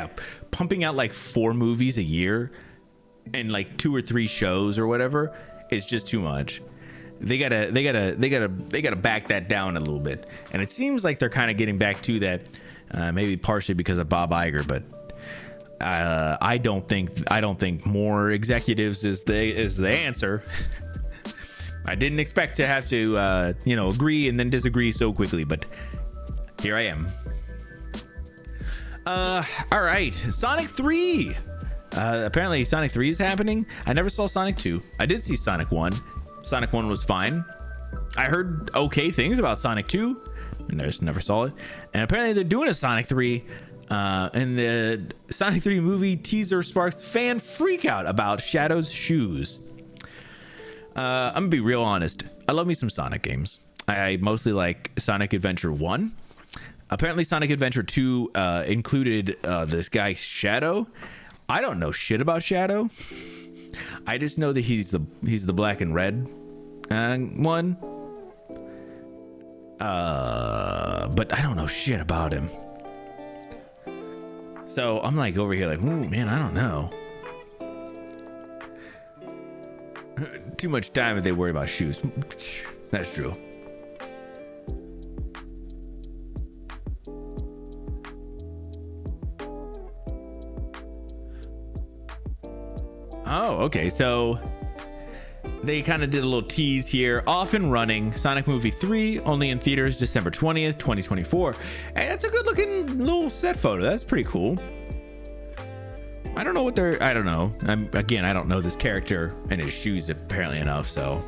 pumping out 4 movies a year and 2 or 3 shows or whatever is just too much. they gotta back that down a little bit. And it seems like they're kind of getting back to that, maybe partially because of Bob Iger, but I don't think more executives is the answer. I didn't expect to have to agree and then disagree so quickly, but here I am. All right, Sonic 3. Apparently Sonic 3 is happening. I never saw Sonic 2. I did see Sonic 1. Sonic 1 was fine. I heard okay things about Sonic 2, and I just never saw it. And apparently they're doing a Sonic 3, and the Sonic 3 movie teaser sparks fan freak out about Shadow's shoes. I'm gonna be real honest. I love me some Sonic games. I mostly like Sonic Adventure 1. Apparently Sonic Adventure 2 included this guy Shadow. I don't know shit about Shadow. I just know that he's the black and red one. But I don't know shit about him. So I'm like over here like, ooh, man, I don't know. Too much time if they worry about shoes. That's true. Oh, okay. So they kind of did a little tease here. Off and running. Sonic Movie 3, only in theaters December 20th, 2024. Hey, that's a good looking little set photo. That's pretty cool. I don't know what they're... I don't know. I don't know this character and his shoes apparently enough, so...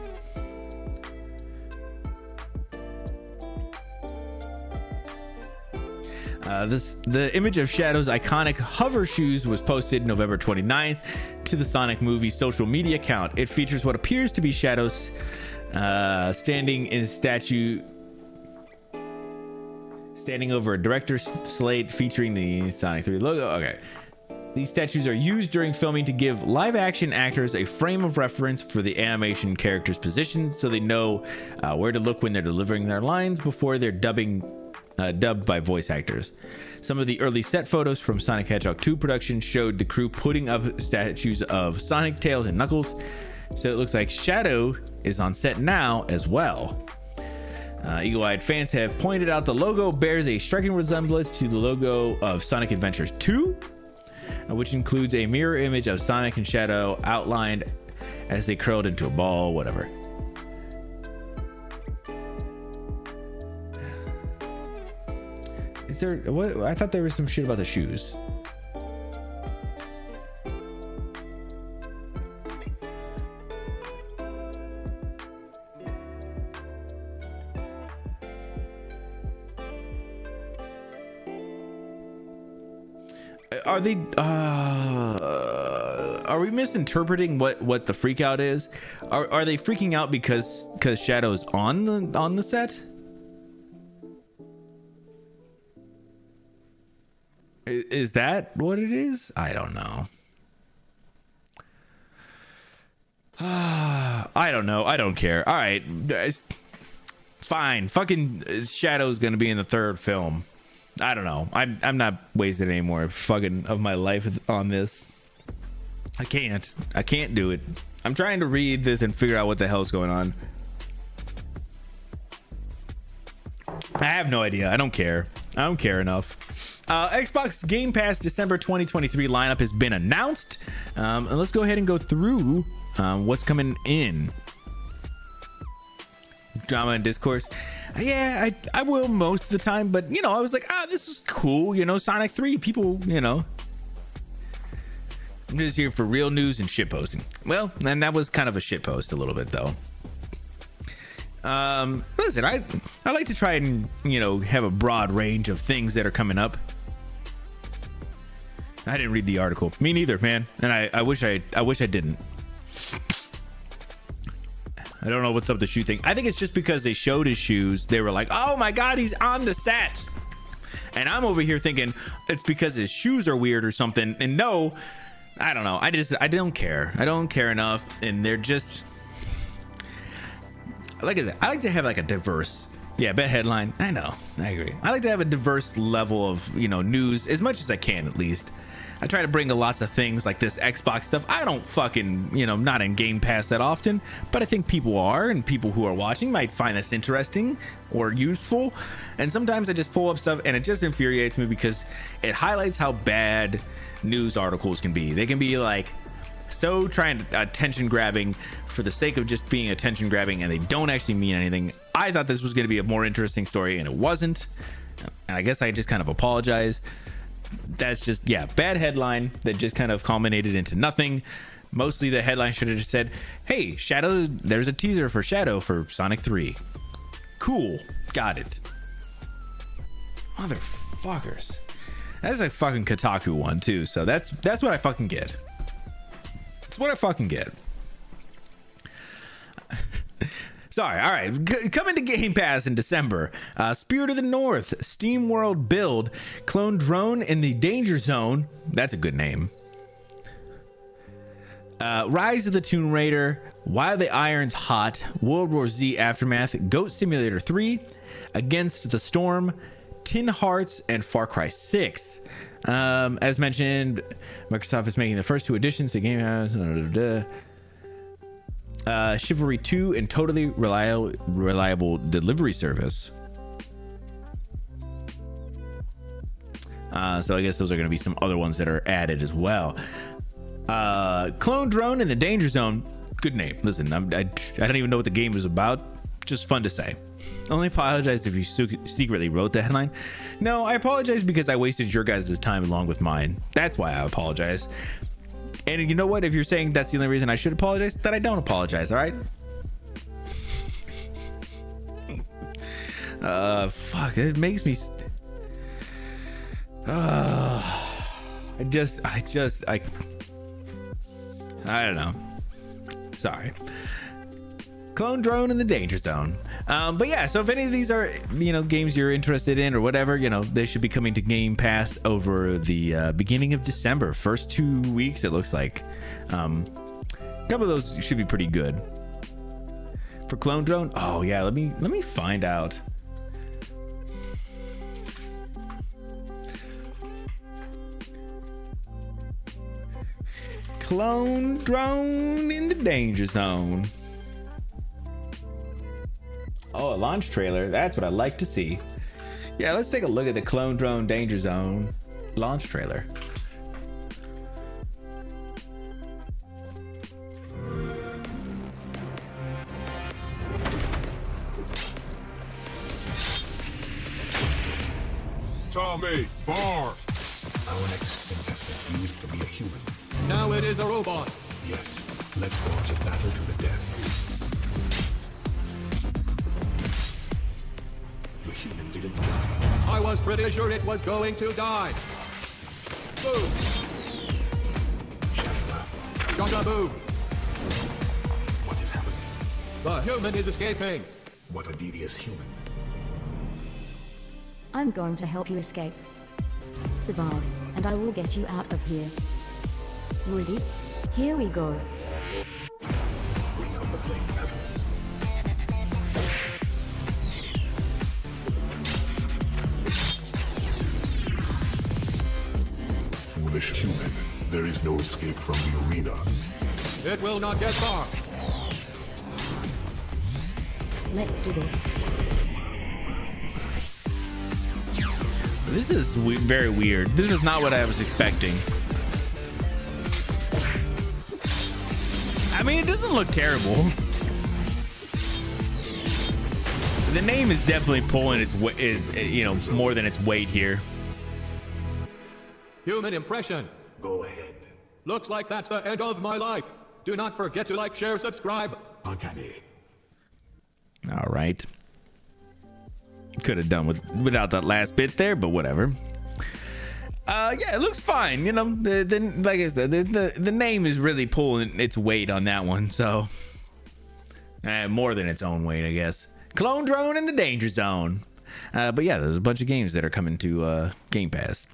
The image of Shadow's iconic hover shoes was posted November 29th to the Sonic Movie social media account. It features what appears to be Shadow's standing over a director's slate featuring the Sonic 3 logo. Okay. These statues are used during filming to give live action actors a frame of reference for the animation character's position so they know where to look when they're delivering their lines before they're dubbed by voice actors. Some of the early set photos from Sonic Hedgehog 2 production showed the crew putting up statues of Sonic, Tails, and Knuckles, so it looks like Shadow is on set now as well. Eagle-eyed fans have pointed out the logo bears a striking resemblance to the logo of Sonic Adventures 2, which includes a mirror image of Sonic and Shadow outlined as they curled into a ball, whatever. Is there what? I thought there was some shit about the shoes. Are we misinterpreting what the freak out is? Are they freaking out because Shadow's on the set? Is that what it is? I don't know. I don't know. I don't care. All right. Fine. Fucking Shadow's going to be in the third film. I don't know. I'm not wasting any more fucking of my life on this. I can't do it. I'm trying to read this and figure out what the hell's going on. I have no idea. I don't care. I don't care enough. Xbox Game Pass December 2023 lineup has been announced. And let's go ahead and go through what's coming in. Drama and discourse. Yeah, I will most of the time, but I was like, this is cool. Sonic 3, people, I'm just here for real news and shit posting. Well, and that was kind of a shit post a little bit though. Listen, I like to try and have a broad range of things that are coming up. I didn't read the article. Me neither, man. And I wish I didn't. I don't know what's up with the shoe thing. I think it's just because they showed his shoes. They were like, oh my God, he's on the set. And I'm over here thinking it's because his shoes are weird or something. And no, I don't know. I don't care. I don't care enough. And they're just, like I said, I like to have like a diverse Yeah, bet headline. I know. I agree. I like to have a diverse level of, news as much as I can, at least. I try to bring lots of things like this Xbox stuff. I don't fucking, not in Game Pass that often, but I think people are, and people who are watching might find this interesting or useful. And sometimes I just pull up stuff and it just infuriates me because it highlights how bad news articles can be. They can be like so trying to attention grabbing for the sake of just being attention grabbing, and they don't actually mean anything. I thought this was going to be a more interesting story and it wasn't. And I guess I just kind of apologize. That's just, bad headline that just kind of culminated into nothing. Mostly the headline should have just said, hey, Shadow, there's a teaser for Shadow for Sonic 3. Cool. Got it. Motherfuckers. That's a fucking Kotaku one too, so that's what I fucking get. It's what I fucking get. Sorry, all right. Coming to Game Pass in December. Spirit of the North, Steam World Build, Clone Drone in the Danger Zone. That's a good name. Rise of the Tomb Raider, While the Iron's Hot, World War Z Aftermath, Goat Simulator 3, Against the Storm, Tin Hearts, and Far Cry 6. As mentioned, Microsoft is making the first 2 additions to Game Pass. Chivalry 2 and Totally Reliable Delivery Service. So I guess those are going to be some other ones that are added as well. Clone Drone in the Danger Zone. Good name. Listen, I don't even know what the game is about. Just fun to say. Only apologize if you secretly wrote the headline. No, I apologize because I wasted your guys' time along with mine. That's why I apologize. And you know what? If you're saying that's the only reason I should apologize, then I don't apologize, all right? Fuck, it makes me... I don't know. Sorry. Clone Drone in the Danger Zone. But yeah, so if any of these are, games you're interested in or whatever, they should be coming to Game Pass over the beginning of December. First 2 weeks, it looks like. A couple of those should be pretty good. For Clone Drone, oh yeah, let me find out. Clone Drone in the Danger Zone. Oh, a launch trailer. That's what I like to see. Yeah, let's take a look at the Clone Drone Danger Zone launch trailer. Tommy, Bar. Our next contestant used to be a human. Now it is a robot. Yes, let's watch a battle to the death. The human didn't die. I was pretty sure it was going to die. Boom. Shaka boom. What is happening? The human is escaping. What a devious human. I'm going to help you escape. Survive, and I will get you out of here. Ready? Here we go. Bring on the flame petals. Foolish human, there is no escape from the arena. It will not get far. Let's do this. This is very weird. This is not what I was expecting. I mean, it doesn't look terrible. The name is definitely pulling its weight, more than its weight here. Human impression. Go ahead. Looks like that's the end of my life. Do not forget to like, share, subscribe. Uncanny. All right. Could have done without that last bit there, but whatever. Yeah, it looks fine. Like I said, the name is really pulling its weight on that one. So, more than its own weight, I guess. Clone Drone in the Danger Zone. But yeah, there's a bunch of games that are coming to Game Pass.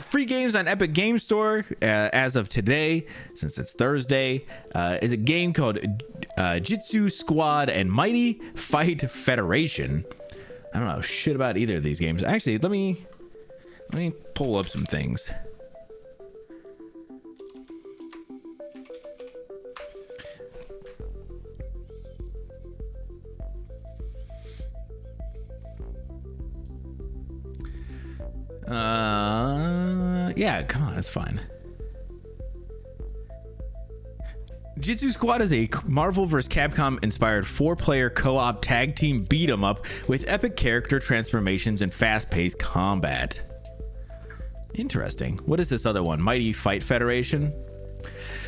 Free games on Epic Game Store as of today, since it's Thursday, is a game called Jitsu Squad and Mighty Fight Federation. I don't know shit about either of these games. Actually, let me pull up some things. Yeah, come on, that's fine. Jitsu Squad is a Marvel vs. Capcom inspired 4-player co-op tag team beat 'em up with epic character transformations and fast-paced combat. Interesting. What is this other one? Mighty Fight Federation?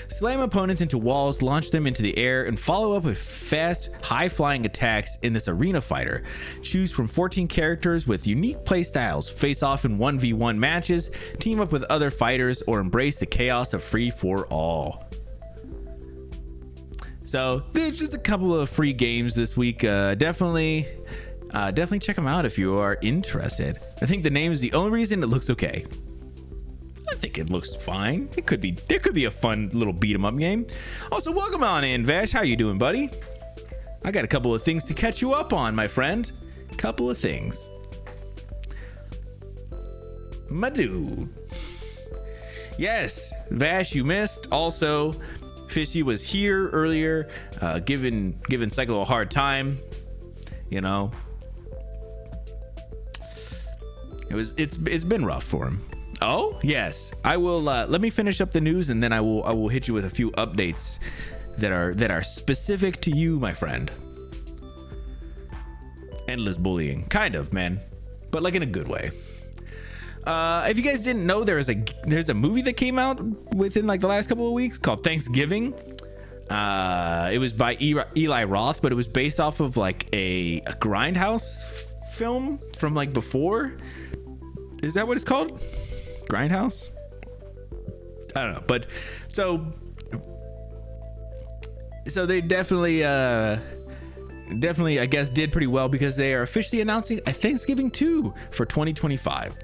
Slam opponents into walls, launch them into the air, and follow up with fast, high-flying attacks in this arena fighter. Choose from 14 characters with unique playstyles, face off in 1v1 matches, team up with other fighters, or embrace the chaos of free-for-all. So there's just a couple of free games this week. Definitely check them out if you are interested. I think the name is the only reason it looks okay. I think it looks fine. There could be a fun little beat 'em up game. Also, welcome on in, Vash. How you doing, buddy? I got a couple of things to catch you up on, my friend. Couple of things. Madoo. Yes, Vash, you missed. Also, Fishy was here earlier, giving Cyclo a hard time. You know, it's been rough for him. Oh yes, I will. Let me finish up the news, and then I will hit you with a few updates that are specific to you, my friend. Endless bullying, kind of, man, but like in a good way. If you guys didn't know, there's a movie that came out within like the last couple of weeks called Thanksgiving. It was by Eli Roth, but it was based off of like a Grindhouse film from like before. Is that what it's called? Grindhouse? I don't know, but so they definitely I guess did pretty well because they are officially announcing a Thanksgiving 2 for 2025.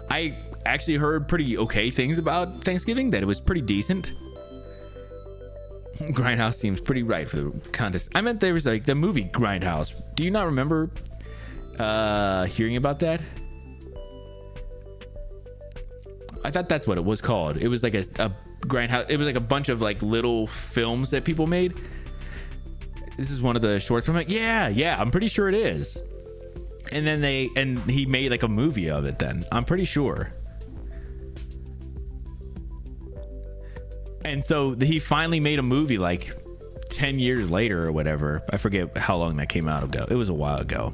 I actually heard pretty okay things about Thanksgiving, that it was pretty decent. Grindhouse seems pretty right for the contest. I meant there was like the movie Grindhouse. Do you not remember hearing about that? I thought that's what it was called. It was like a Grindhouse. It was like a bunch of like little films that people made. This is one of the shorts from it. Yeah, I'm pretty sure it is. And then he made like a movie of it then. I'm pretty sure. And so he finally made a movie like 10 years later or whatever. I forget how long that came out ago. It was a while ago.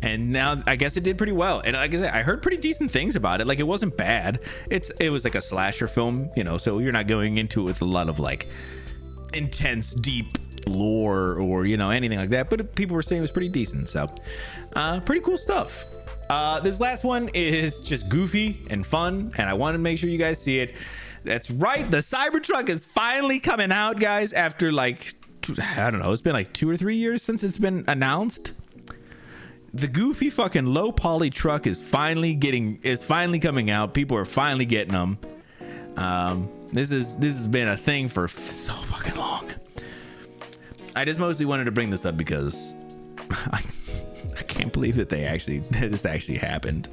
And now I guess it did pretty well. And like I said, I heard pretty decent things about it. Like it wasn't bad. It was like a slasher film, you know, so you're not going into it with a lot of like intense, deep lore or, you know, anything like that. But people were saying it was pretty decent. So pretty cool stuff. This last one is just goofy and fun, and I wanted to make sure you guys see it. That's right. The Cybertruck is finally coming out, guys, after like, I don't know, it's been like 2 or 3 years since it's been announced. The goofy fucking low poly truck is finally coming out. People are finally getting them. This has been a thing for so fucking long. I just mostly wanted to bring this up because I can't believe that this actually happened.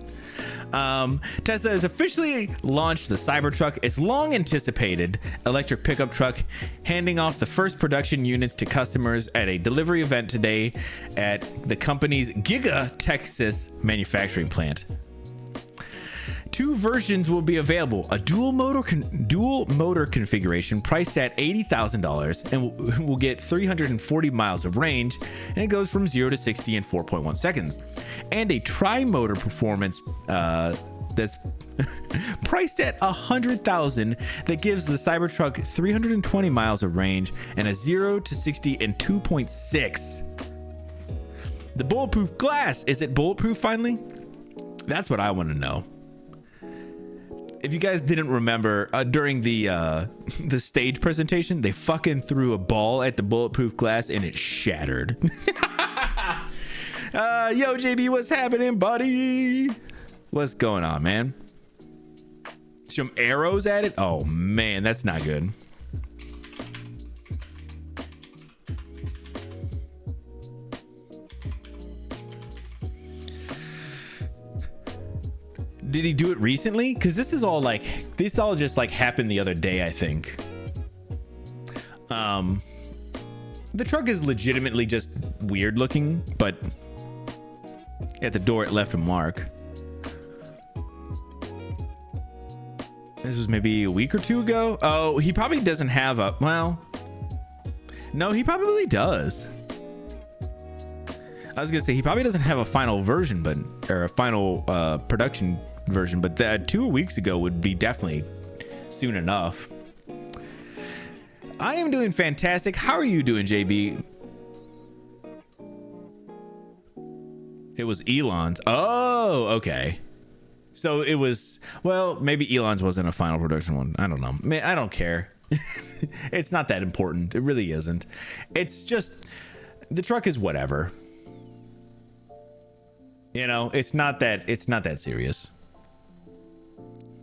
Tesla has officially launched the Cybertruck, its long anticipated electric pickup truck, handing off the first production units to customers at a delivery event today at the company's Giga Texas manufacturing plant. 2 versions will be available: a dual motor configuration priced at $80,000 and will get 340 miles of range, and it goes from 0 to 60 in 4.1 seconds, and a tri-motor performance that's priced at $100,000 that gives the Cybertruck 320 miles of range and a 0 to 60 in 2.6. The bulletproof glass, is it bulletproof finally? That's what I want to know. If you guys didn't remember, during the stage presentation, they fucking threw a ball at the bulletproof glass and it shattered. Yo, JB, what's happening, buddy? What's going on, man? Some arrows at it. Oh man, that's not good. Did he do it recently? Because this all just like happened the other day, I think. The truck is legitimately just weird looking, but at the door it left a mark. This was maybe a week or two ago. Oh, he probably doesn't have a, well, no, he probably does. I was gonna say he probably doesn't have a final version, but, or a final production version, but that 2 weeks ago would be definitely soon enough. I am doing fantastic. How are you doing, JB? It was Elon's. Oh, okay. So it was, well, maybe Elon's wasn't a final production one. I don't know. Man, I don't care. It's not that important. It really isn't. It's just, the truck is whatever. You know, it's not that serious.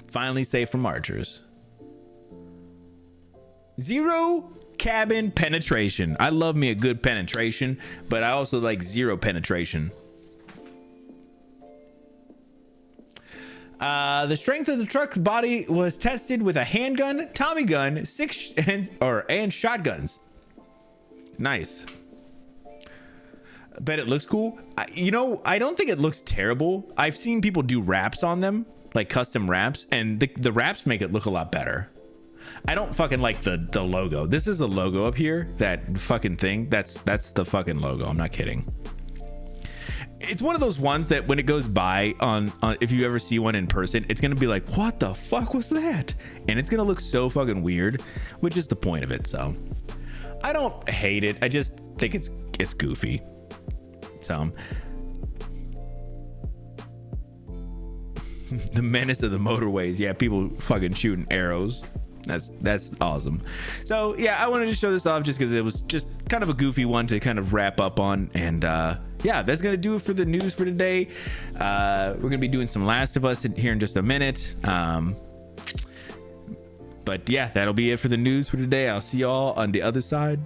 Finally safe from archers. 0 cabin penetration. I love me a good penetration, but I also like 0 penetration. The strength of the truck's body was tested with a handgun, Tommy gun, and shotguns. Nice. Bet it looks cool. You know, I don't think it looks terrible. I've seen people do wraps on them, like custom wraps, and the wraps make it look a lot better. I don't fucking like the logo. This is the logo up here. That fucking thing. That's the fucking logo. I'm not kidding. It's one of those ones that when it goes by on if you ever see one in person, it's gonna be like, what the fuck was that? And it's gonna look so fucking weird, which is the point of it. So I don't hate it. I just think it's goofy. So the menace of the motorways. Yeah, people fucking shooting arrows. That's awesome. So yeah, I wanted to show this off just because it was just kind of a goofy one to kind of wrap up on. And yeah, that's gonna do it for the news for today. We're gonna be doing some Last of Us here in just a minute. But yeah, that'll be it for the news for today. I'll see y'all on the other side.